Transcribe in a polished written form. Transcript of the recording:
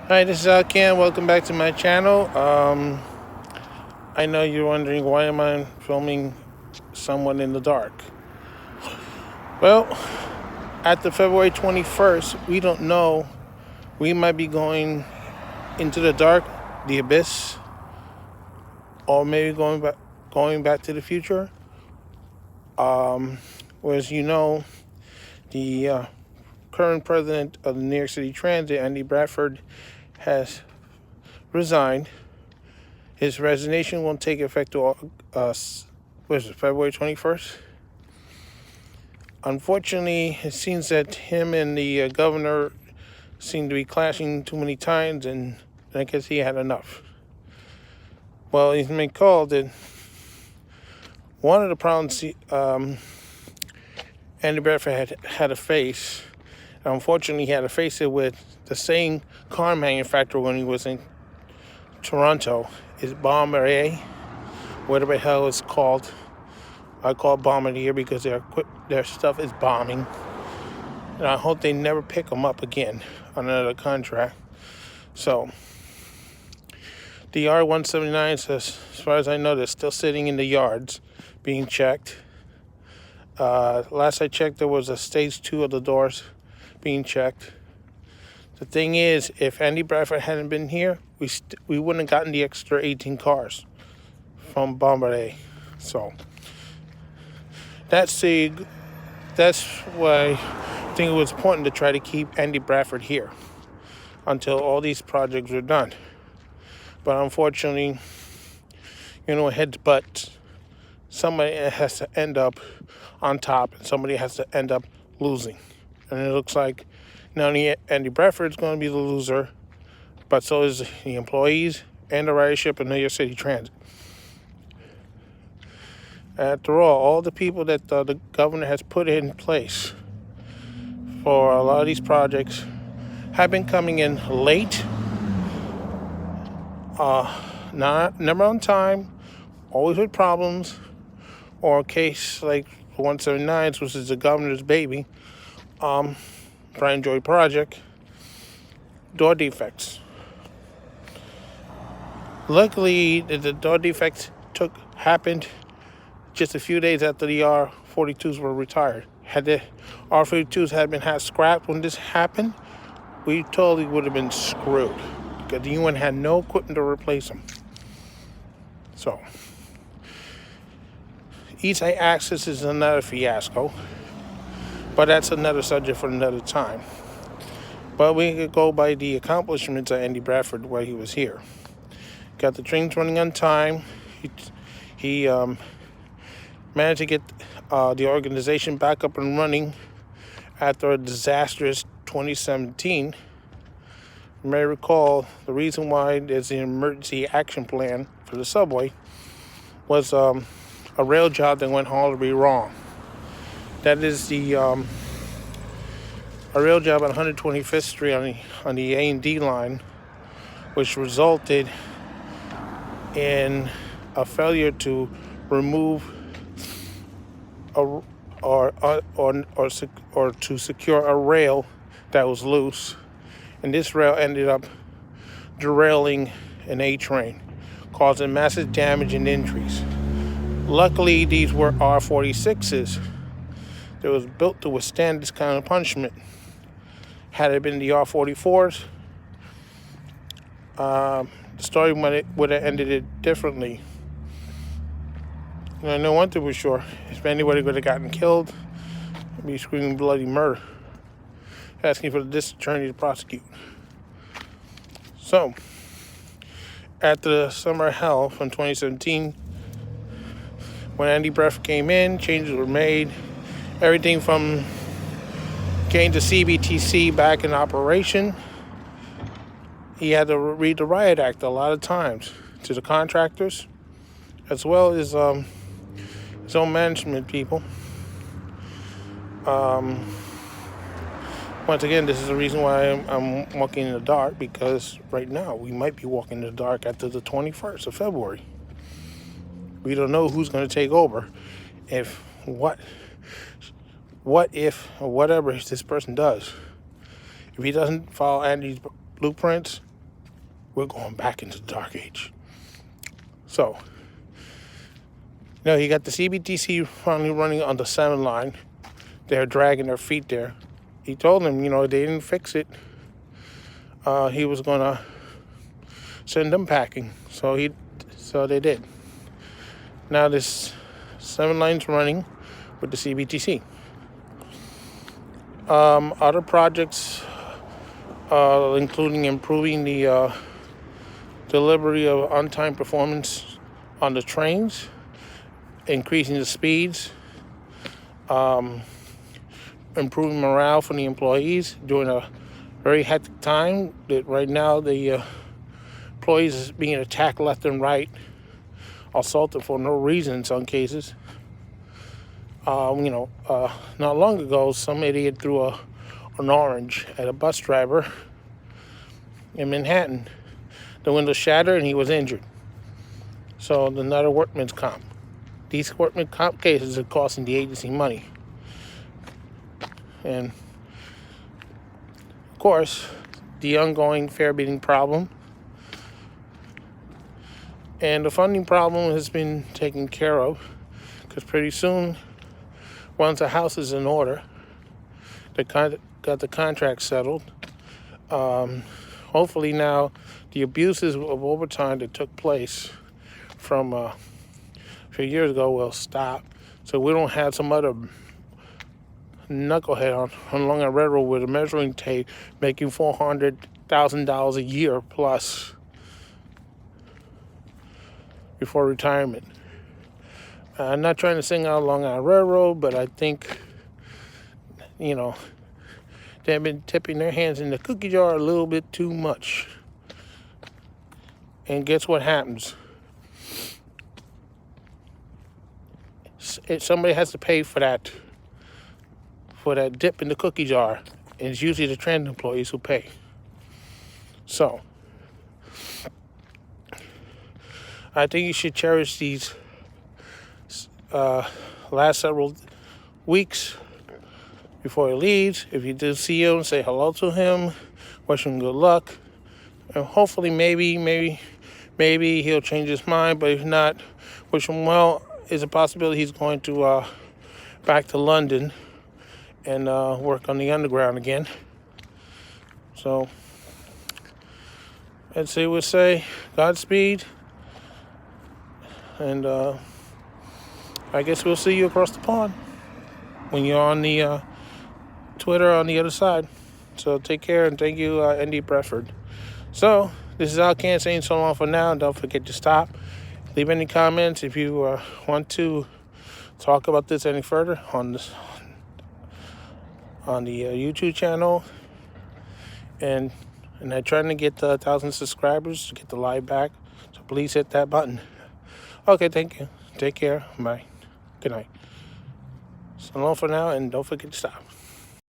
Hi, this is Ken. Welcome back to my channel. I know you're wondering why am I filming someone in the dark. Well, at the February 21st, we don't know. We might be going into the dark, the abyss, or maybe going back to the future. Whereas the current president of the New York City Transit, Andy Byford, has resigned. His resignation won't take effect to February 21st. Unfortunately, it seems that him and the governor seem to be clashing too many times, and I guess he had enough. Well, he's been called that one of the problems Andy Byford had to face. Unfortunately, he had to face it with the same car manufacturer when he was in Toronto. Is Bombardier, whatever the hell it's called. I call it Bombardier because their stuff is bombing. And I hope they never pick them up again on another contract. So, the R-179s, as far as I know, they're still sitting in the yards being checked. Last I checked, there was a stage 2 of the doors being checked. The thing is, if Andy Byford hadn't been here, we wouldn't have gotten the extra 18 cars from Bombardier. So, that's why I think it was important to try to keep Andy Byford here until all these projects were done. But unfortunately, but somebody has to end up on top and somebody has to end up losing. And it looks like not only Andy Byford is going to be the loser, but so is the employees and the ridership in New York City Transit. After all the people that the governor has put in place for a lot of these projects have been coming in late, never on time, always with problems, or a case like 179s, which is the governor's baby, Brian Joy project, door defects. Luckily, the door defects happened just a few days after the R-42s were retired. Had the R-42s had scrapped when this happened, we totally would have been screwed because the UN had no equipment to replace them. So, East Side Access is another fiasco, but that's another subject for another time. But we could go by the accomplishments of Andy Byford while he was here. Got the trains running on time. He managed to get the organization back up and running after a disastrous 2017. You may recall the reason why there's an emergency action plan for the subway was a rail job that went horribly wrong. That is a rail job on 125th Street on the A&D line, which resulted in a failure to remove or to secure a rail that was loose, and this rail ended up derailing an A train, causing massive damage and injuries. Luckily, these were R-46s. They was built to withstand this kind of punishment. Had it been the R-44s, the story would have ended it differently. And I know one thing for sure: if anybody would have gotten killed, I'd be screaming bloody murder, asking for the district attorney to prosecute. So, after the summer of hell from 2017, when Andy Byford came in, changes were made. Everything from getting the CBTC back in operation, he had to read the Riot Act a lot of times to the contractors, as well as his own management people. Once again, this is the reason why I'm walking in the dark, because right now we might be walking in the dark after the 21st of February. We don't know who's going to take over. Whatever this person does. If he doesn't follow Andy's blueprints, we're going back into the dark age. So, you got the CBTC finally running on the 7 line. They're dragging their feet there. He told them, they didn't fix it. He was going to send them packing. So they did. Now this 7 lines running with the CBTC. Other projects, including improving the delivery of on-time performance on the trains, increasing the speeds, improving morale for the employees during a very hectic time. That right now the employees is being attacked left and right, assaulted for no reason in some cases. Not long ago, some idiot threw an orange at a bus driver in Manhattan. The window shattered and he was injured. So another workman's comp. These workman's comp cases are costing the agency money. And of course, the ongoing fare beating problem. And the funding problem has been taken care of, because pretty soon, once the house is in order, they got the contract settled. Hopefully now the abuses of overtime that took place from a few years ago will stop, so we don't have some other knucklehead on Long Island Railroad with a measuring tape making $400,000 a year plus before retirement. I'm not trying to sing out Long Island Railroad, but I think, they've been tipping their hands in the cookie jar a little bit too much. And guess what happens? Somebody has to pay for that dip in the cookie jar, and it's usually the transit employees who pay. So, I think you should cherish these last several weeks before he leaves. If you do see him, say hello to him, wish him good luck, and hopefully maybe he'll change his mind. But if not, wish him well. There's a possibility he's going to back to London and work on the underground again. So let's see, we'll say Godspeed, and I guess we'll see you across the pond when you're on the Twitter on the other side. So take care, and thank you, Andy Byford. So this is Al Can saying so long for now. Don't forget to stop. Leave any comments if you want to talk about this any further on the YouTube channel. And I'm trying to get 1,000 subscribers to get the live back. So please hit that button. Okay, thank you. Take care. Bye. Good night. So long for now, and don't forget to stop.